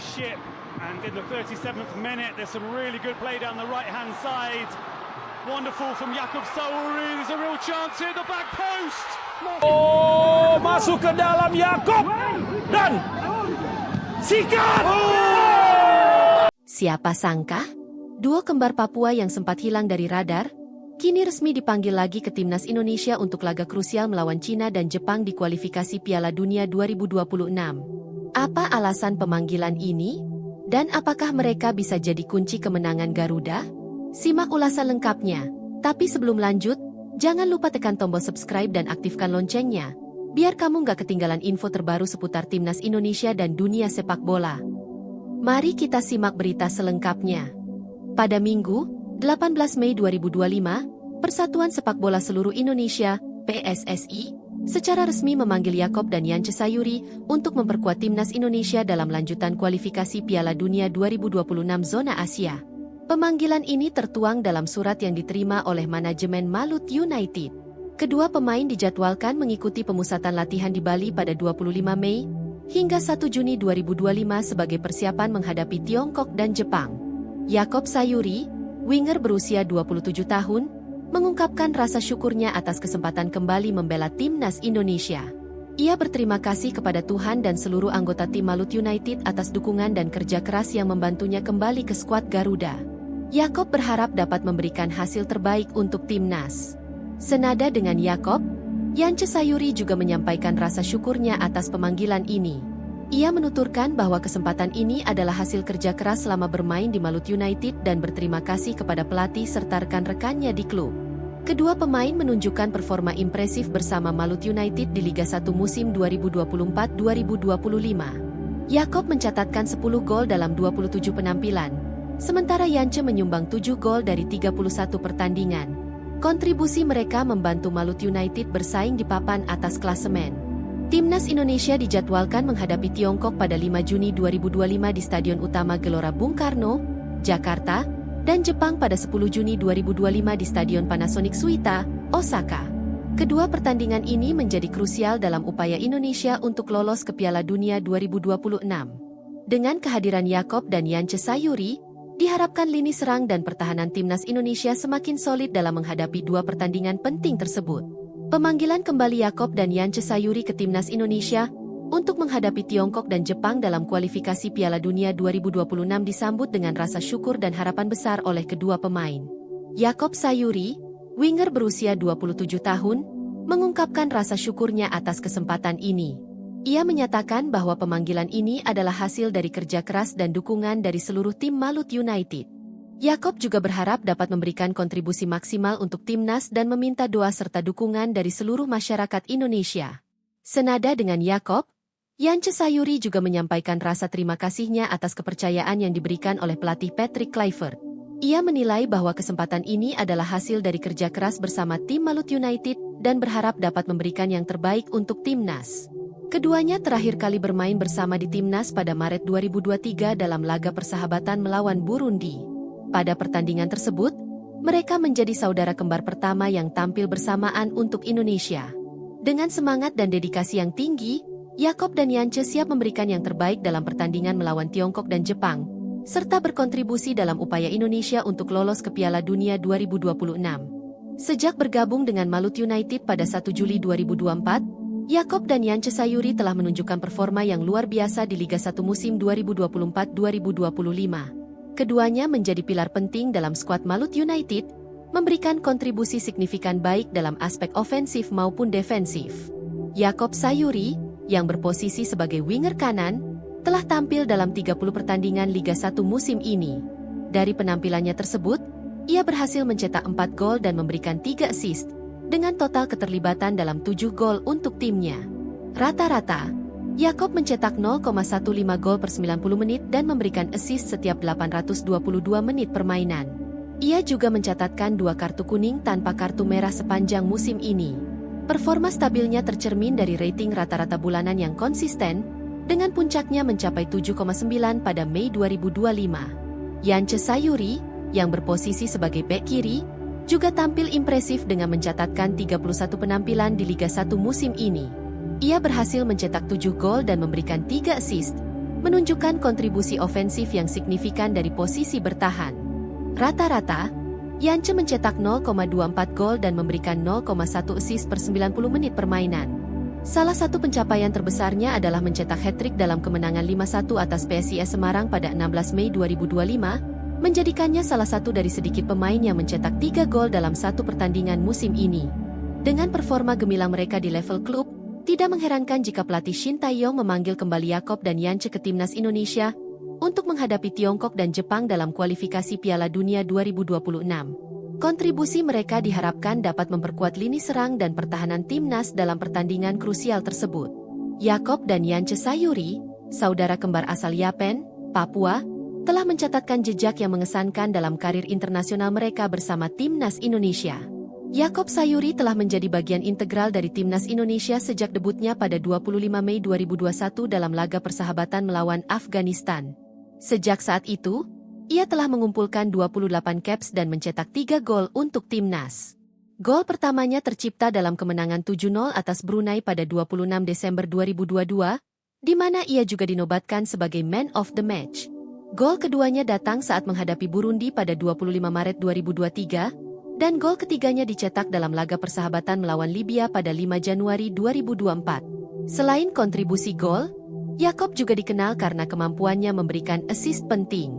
ship. And in the 37th minute, there's some really good play down the right-hand side. Wonderful from Jakub Sauri. There's a real chance here, the back post. Oh, masuk ke dalam Yakob dan sikat. Siapa sangka? Duo kembar Papua yang sempat hilang dari radar, kini resmi dipanggil lagi ke Timnas Indonesia untuk laga krusial melawan Cina dan Jepang di kualifikasi Piala Dunia 2026. Apa alasan pemanggilan ini? Dan apakah mereka bisa jadi kunci kemenangan Garuda? Simak ulasan lengkapnya. Tapi sebelum lanjut, jangan lupa tekan tombol subscribe dan aktifkan loncengnya, biar kamu nggak ketinggalan info terbaru seputar Timnas Indonesia dan dunia sepak bola. Mari kita simak berita selengkapnya. Pada Minggu, 18 Mei 2025, Persatuan Sepak Bola Seluruh Indonesia, PSSI, secara resmi memanggil Yakob dan Yance Sayuri untuk memperkuat Timnas Indonesia dalam lanjutan kualifikasi Piala Dunia 2026 zona Asia. Pemanggilan ini tertuang dalam surat yang diterima oleh manajemen Maluku United. Kedua pemain dijadwalkan mengikuti pemusatan latihan di Bali pada 25 Mei hingga 1 Juni 2025 sebagai persiapan menghadapi Tiongkok dan Jepang. Yakob Sayuri, winger berusia 27 tahun, mengungkapkan rasa syukurnya atas kesempatan kembali membela Timnas Indonesia. Ia berterima kasih kepada Tuhan dan seluruh anggota tim Maluku United atas dukungan dan kerja keras yang membantunya kembali ke skuad Garuda. Yakob berharap dapat memberikan hasil terbaik untuk Timnas. Senada dengan Yakob, Yance Sayuri juga menyampaikan rasa syukurnya atas pemanggilan ini. Ia menuturkan bahwa kesempatan ini adalah hasil kerja keras selama bermain di Maluku United dan berterima kasih kepada pelatih serta rekan-rekannya di klub. Kedua pemain menunjukkan performa impresif bersama Maluku United di Liga 1 musim 2024-2025. Yakob mencatatkan 10 gol dalam 27 penampilan, sementara Yance menyumbang 7 gol dari 31 pertandingan. Kontribusi mereka membantu Maluku United bersaing di papan atas klasemen. Timnas Indonesia dijadwalkan menghadapi Tiongkok pada 5 Juni 2025 di Stadion Utama Gelora Bung Karno, Jakarta, dan Jepang pada 10 Juni 2025 di Stadion Panasonic Suita, Osaka. Kedua pertandingan ini menjadi krusial dalam upaya Indonesia untuk lolos ke Piala Dunia 2026. Dengan kehadiran Yakob dan Yance Sayuri, diharapkan lini serang dan pertahanan Timnas Indonesia semakin solid dalam menghadapi dua pertandingan penting tersebut. Pemanggilan kembali Yakob dan Yance Sayuri ke Timnas Indonesia untuk menghadapi Tiongkok dan Jepang dalam kualifikasi Piala Dunia 2026 disambut dengan rasa syukur dan harapan besar oleh kedua pemain. Yakob Sayuri, winger berusia 27 tahun, mengungkapkan rasa syukurnya atas kesempatan ini. Ia menyatakan bahwa pemanggilan ini adalah hasil dari kerja keras dan dukungan dari seluruh tim Maluku United. Yakob juga berharap dapat memberikan kontribusi maksimal untuk Timnas dan meminta doa serta dukungan dari seluruh masyarakat Indonesia. Senada dengan Yakob, Yance Sayuri juga menyampaikan rasa terima kasihnya atas kepercayaan yang diberikan oleh pelatih Patrick Kluivert. Ia menilai bahwa kesempatan ini adalah hasil dari kerja keras bersama tim Maluku United dan berharap dapat memberikan yang terbaik untuk Timnas. Keduanya terakhir kali bermain bersama di Timnas pada Maret 2023 dalam laga persahabatan melawan Burundi. Pada pertandingan tersebut, mereka menjadi saudara kembar pertama yang tampil bersamaan untuk Indonesia. Dengan semangat dan dedikasi yang tinggi, Yakob dan Yance siap memberikan yang terbaik dalam pertandingan melawan Tiongkok dan Jepang, serta berkontribusi dalam upaya Indonesia untuk lolos ke Piala Dunia 2026. Sejak bergabung dengan Maluku United pada 1 Juli 2024, Yakob dan Yance Sayuri telah menunjukkan performa yang luar biasa di Liga 1 musim 2024-2025. Keduanya menjadi pilar penting dalam skuad Maluku United, memberikan kontribusi signifikan baik dalam aspek ofensif maupun defensif. Yakob Sayuri, yang berposisi sebagai winger kanan, telah tampil dalam 30 pertandingan Liga 1 musim ini. Dari penampilannya tersebut, ia berhasil mencetak 4 gol dan memberikan 3 assist, dengan total keterlibatan dalam 7 gol untuk timnya. Rata-rata, Yakob mencetak 0,15 gol per 90 menit dan memberikan assist setiap 822 menit permainan. Ia juga mencatatkan 2 kartu kuning tanpa kartu merah sepanjang musim ini. Performa stabilnya tercermin dari rating rata-rata bulanan yang konsisten, dengan puncaknya mencapai 7,9 pada Mei 2025. Yance Sayuri, yang berposisi sebagai bek kiri, juga tampil impresif dengan mencatatkan 31 penampilan di Liga 1 musim ini. Ia berhasil mencetak 7 gol dan memberikan 3 assist, menunjukkan kontribusi ofensif yang signifikan dari posisi bertahan. Rata-rata, Yance mencetak 0,24 gol dan memberikan 0,1 assist per 90 menit permainan. Salah satu pencapaian terbesarnya adalah mencetak hat-trick dalam kemenangan 5-1 atas PSIS Semarang pada 16 Mei 2025, menjadikannya salah satu dari sedikit pemain yang mencetak 3 gol dalam satu pertandingan musim ini. Dengan performa gemilang mereka di level klub, tidak mengherankan jika pelatih Shin Tae-yong memanggil kembali Yakob dan Yance ke timnas Indonesia untuk menghadapi Tiongkok dan Jepang dalam kualifikasi Piala Dunia 2026. Kontribusi mereka diharapkan dapat memperkuat lini serang dan pertahanan timnas dalam pertandingan krusial tersebut. Yakob dan Yance Sayuri, saudara kembar asal Yapen, Papua, telah mencatatkan jejak yang mengesankan dalam karir internasional mereka bersama timnas Indonesia. Yakob Sayuri telah menjadi bagian integral dari timnas Indonesia sejak debutnya pada 25 Mei 2021 dalam laga persahabatan melawan Afghanistan. Sejak saat itu, ia telah mengumpulkan 28 caps dan mencetak 3 gol untuk timnas. Gol pertamanya tercipta dalam kemenangan 7-0 atas Brunei pada 26 Desember 2022, di mana ia juga dinobatkan sebagai Man of the Match. Gol keduanya datang saat menghadapi Burundi pada 25 Maret 2023, dan gol ketiganya dicetak dalam laga persahabatan melawan Libya pada 5 Januari 2024. Selain kontribusi gol, Yakob juga dikenal karena kemampuannya memberikan assist penting.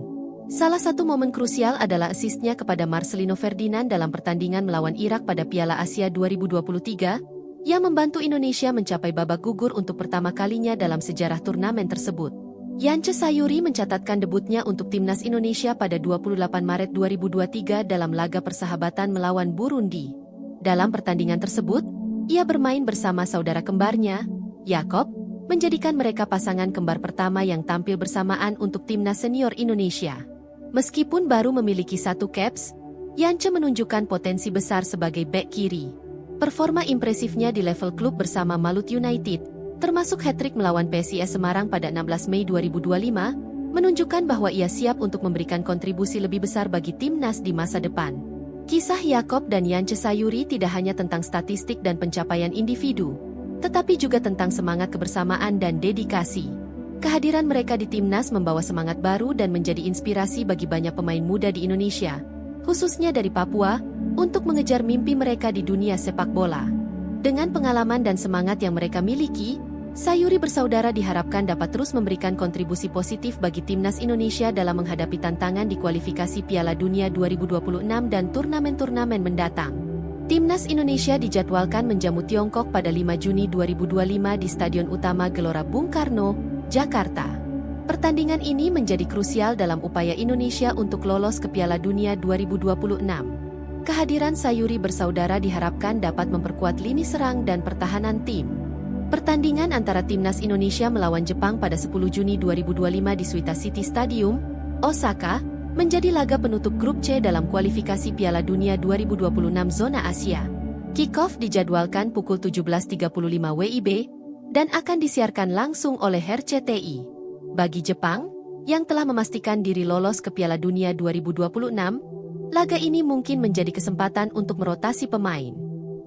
Salah satu momen krusial adalah asisnya kepada Marcelino Ferdinand dalam pertandingan melawan Irak pada Piala Asia 2023, yang membantu Indonesia mencapai babak gugur untuk pertama kalinya dalam sejarah turnamen tersebut. Yance Sayuri mencatatkan debutnya untuk timnas Indonesia pada 28 Maret 2023 dalam laga persahabatan melawan Burundi. Dalam pertandingan tersebut, ia bermain bersama saudara kembarnya, Yakob, menjadikan mereka pasangan kembar pertama yang tampil bersamaan untuk timnas senior Indonesia. Meskipun baru memiliki 1 caps, Yance menunjukkan potensi besar sebagai bek kiri. Performa impresifnya di level klub bersama Maluku United, termasuk hat-trick melawan PSIS Semarang pada 16 Mei 2025, menunjukkan bahwa ia siap untuk memberikan kontribusi lebih besar bagi timnas di masa depan. Kisah Yakob dan Yance Sayuri tidak hanya tentang statistik dan pencapaian individu, tetapi juga tentang semangat kebersamaan dan dedikasi. Kehadiran mereka di timnas membawa semangat baru dan menjadi inspirasi bagi banyak pemain muda di Indonesia, khususnya dari Papua, untuk mengejar mimpi mereka di dunia sepak bola. Dengan pengalaman dan semangat yang mereka miliki, Sayuri bersaudara diharapkan dapat terus memberikan kontribusi positif bagi timnas Indonesia dalam menghadapi tantangan di kualifikasi Piala Dunia 2026 dan turnamen-turnamen mendatang. Timnas Indonesia dijadwalkan menjamu Tiongkok pada 5 Juni 2025 di Stadion Utama Gelora Bung Karno, Jakarta. Pertandingan ini menjadi krusial dalam upaya Indonesia untuk lolos ke Piala Dunia 2026. Kehadiran Sayuri bersaudara diharapkan dapat memperkuat lini serang dan pertahanan tim. Pertandingan antara timnas Indonesia melawan Jepang pada 10 Juni 2025 di Suita City Stadium, Osaka, menjadi laga penutup grup C dalam kualifikasi Piala Dunia 2026 zona Asia. Kick-off dijadwalkan pukul 17.35 WIB, dan akan disiarkan langsung oleh RCTI. Bagi Jepang, yang telah memastikan diri lolos ke Piala Dunia 2026, laga ini mungkin menjadi kesempatan untuk merotasi pemain.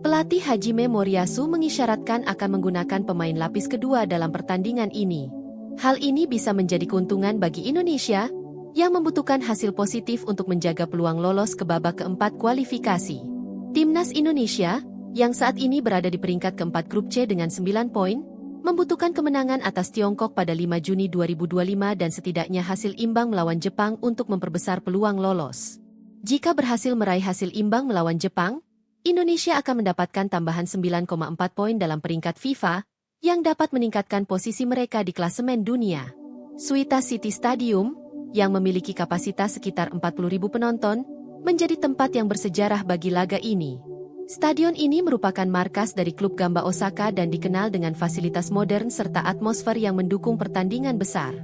Pelatih Hajime Moriyasu mengisyaratkan akan menggunakan pemain lapis kedua dalam pertandingan ini. Hal ini bisa menjadi keuntungan bagi Indonesia, yang membutuhkan hasil positif untuk menjaga peluang lolos ke babak keempat kualifikasi. Timnas Indonesia, yang saat ini berada di peringkat keempat grup C dengan 9 poin, membutuhkan kemenangan atas Tiongkok pada 5 Juni 2025 dan setidaknya hasil imbang melawan Jepang untuk memperbesar peluang lolos. Jika berhasil meraih hasil imbang melawan Jepang, Indonesia akan mendapatkan tambahan 9,4 poin dalam peringkat FIFA, yang dapat meningkatkan posisi mereka di klasemen dunia. Suita City Stadium, yang memiliki kapasitas sekitar 40.000 penonton, menjadi tempat yang bersejarah bagi laga ini. Stadion ini merupakan markas dari klub Gamba Osaka dan dikenal dengan fasilitas modern serta atmosfer yang mendukung pertandingan besar.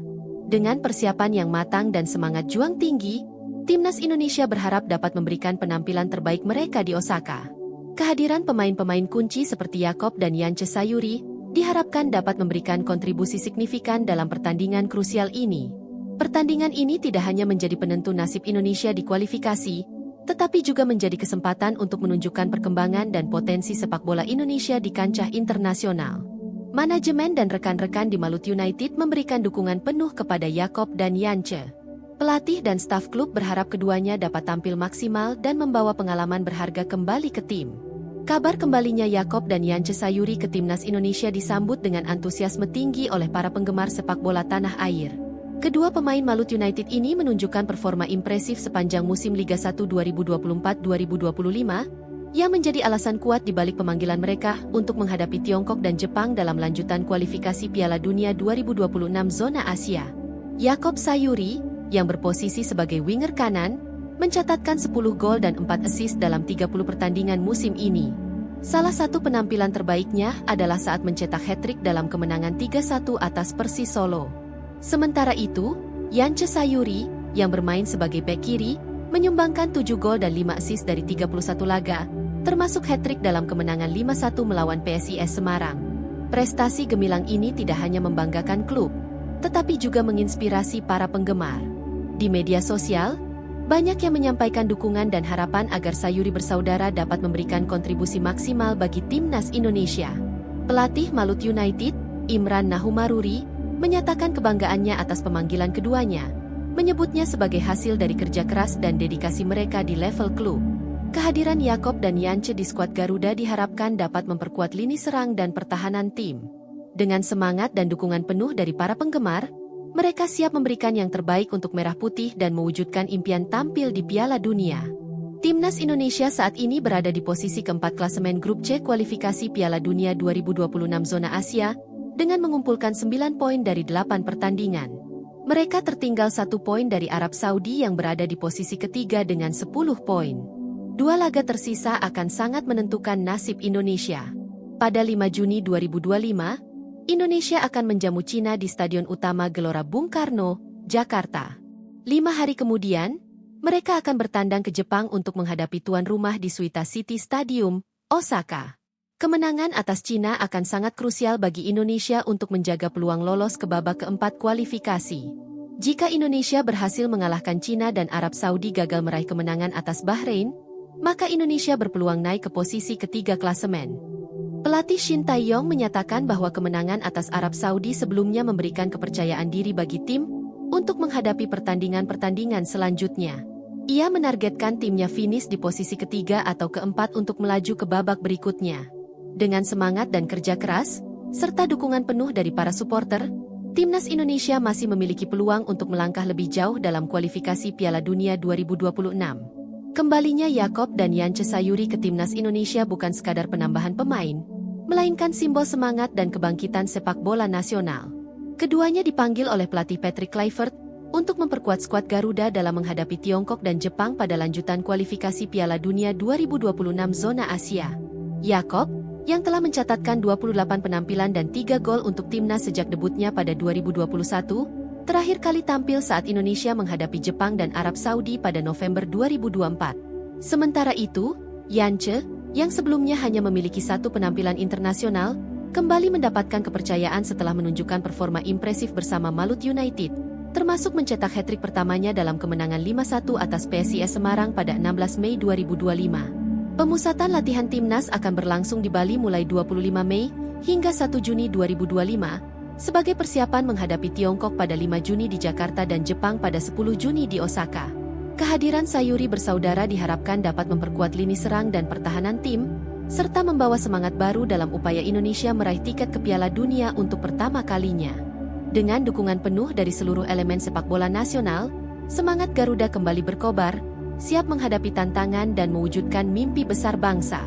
Dengan persiapan yang matang dan semangat juang tinggi, timnas Indonesia berharap dapat memberikan penampilan terbaik mereka di Osaka. Kehadiran pemain-pemain kunci seperti Yakob dan Yance Sayuri diharapkan dapat memberikan kontribusi signifikan dalam pertandingan krusial ini. Pertandingan ini tidak hanya menjadi penentu nasib Indonesia di kualifikasi, tetapi juga menjadi kesempatan untuk menunjukkan perkembangan dan potensi sepak bola Indonesia di kancah internasional. Manajemen dan rekan-rekan di Maluku United memberikan dukungan penuh kepada Jakob dan Jantje. Pelatih dan staf klub berharap keduanya dapat tampil maksimal dan membawa pengalaman berharga kembali ke tim. Kabar kembalinya Jakob dan Jantje Sayuri ke timnas Indonesia disambut dengan antusiasme tinggi oleh para penggemar sepak bola tanah air. Kedua pemain Maluku United ini menunjukkan performa impresif sepanjang musim Liga 1 2024-2025, yang menjadi alasan kuat di balik pemanggilan mereka untuk menghadapi Tiongkok dan Jepang dalam lanjutan kualifikasi Piala Dunia 2026 zona Asia. Jakob Sayuri, yang berposisi sebagai winger kanan, mencatatkan 10 gol dan 4 assist dalam 30 pertandingan musim ini. Salah satu penampilan terbaiknya adalah saat mencetak hat-trick dalam kemenangan 3-1 atas Persis Solo. Sementara itu, Jantje Sayuri, yang bermain sebagai bek kiri, menyumbangkan 7 gol dan 5 assist dari 31 laga, termasuk hat-trick dalam kemenangan 5-1 melawan PSIS Semarang. Prestasi gemilang ini tidak hanya membanggakan klub, tetapi juga menginspirasi para penggemar. Di media sosial, banyak yang menyampaikan dukungan dan harapan agar Sayuri bersaudara dapat memberikan kontribusi maksimal bagi timnas Indonesia. Pelatih Maluku United, Imran Nahumaruri, menyatakan kebanggaannya atas pemanggilan keduanya, menyebutnya sebagai hasil dari kerja keras dan dedikasi mereka di level klub. Kehadiran Jakob dan Jantje di skuad Garuda diharapkan dapat memperkuat lini serang dan pertahanan tim. Dengan semangat dan dukungan penuh dari para penggemar, mereka siap memberikan yang terbaik untuk Merah Putih dan mewujudkan impian tampil di Piala Dunia. Timnas Indonesia saat ini berada di posisi keempat klasemen Grup C kualifikasi Piala Dunia 2026 zona Asia, dengan mengumpulkan 9 poin dari 8 pertandingan. Mereka tertinggal 1 poin dari Arab Saudi yang berada di posisi ketiga dengan 10 poin. 2 laga tersisa akan sangat menentukan nasib Indonesia. Pada 5 Juni 2025, Indonesia akan menjamu Cina di Stadion Utama Gelora Bung Karno, Jakarta. 5 hari kemudian, mereka akan bertandang ke Jepang untuk menghadapi tuan rumah di Suita City Stadium, Osaka. Kemenangan atas Cina akan sangat krusial bagi Indonesia untuk menjaga peluang lolos ke babak keempat kualifikasi. Jika Indonesia berhasil mengalahkan Cina dan Arab Saudi gagal meraih kemenangan atas Bahrain, maka Indonesia berpeluang naik ke posisi ketiga klasemen. Pelatih Shin Tae-yong menyatakan bahwa kemenangan atas Arab Saudi sebelumnya memberikan kepercayaan diri bagi tim untuk menghadapi pertandingan-pertandingan selanjutnya. Ia menargetkan timnya finish di posisi ketiga atau keempat untuk melaju ke babak berikutnya. Dengan semangat dan kerja keras, serta dukungan penuh dari para supporter, timnas Indonesia masih memiliki peluang untuk melangkah lebih jauh dalam kualifikasi Piala Dunia 2026. Kembalinya Jakob dan Jantje Sayuri ke timnas Indonesia bukan sekadar penambahan pemain, melainkan simbol semangat dan kebangkitan sepak bola nasional. Keduanya dipanggil oleh pelatih Patrick Kluivert untuk memperkuat skuad Garuda dalam menghadapi Tiongkok dan Jepang pada lanjutan kualifikasi Piala Dunia 2026 zona Asia. Jakob, yang telah mencatatkan 28 penampilan dan 3 gol untuk timnas sejak debutnya pada 2021, terakhir kali tampil saat Indonesia menghadapi Jepang dan Arab Saudi pada November 2024. Sementara itu, Jantje, yang sebelumnya hanya memiliki 1 penampilan internasional, kembali mendapatkan kepercayaan setelah menunjukkan performa impresif bersama Maluku United, termasuk mencetak hat-trick pertamanya dalam kemenangan 5-1 atas PSIS Semarang pada 16 Mei 2025. Pemusatan latihan timnas akan berlangsung di Bali mulai 25 Mei hingga 1 Juni 2025, sebagai persiapan menghadapi Tiongkok pada 5 Juni di Jakarta dan Jepang pada 10 Juni di Osaka. Kehadiran Sayuri bersaudara diharapkan dapat memperkuat lini serang dan pertahanan tim, serta membawa semangat baru dalam upaya Indonesia meraih tiket ke Piala Dunia untuk pertama kalinya. Dengan dukungan penuh dari seluruh elemen sepak bola nasional, semangat Garuda kembali berkobar, siap menghadapi tantangan dan mewujudkan mimpi besar bangsa.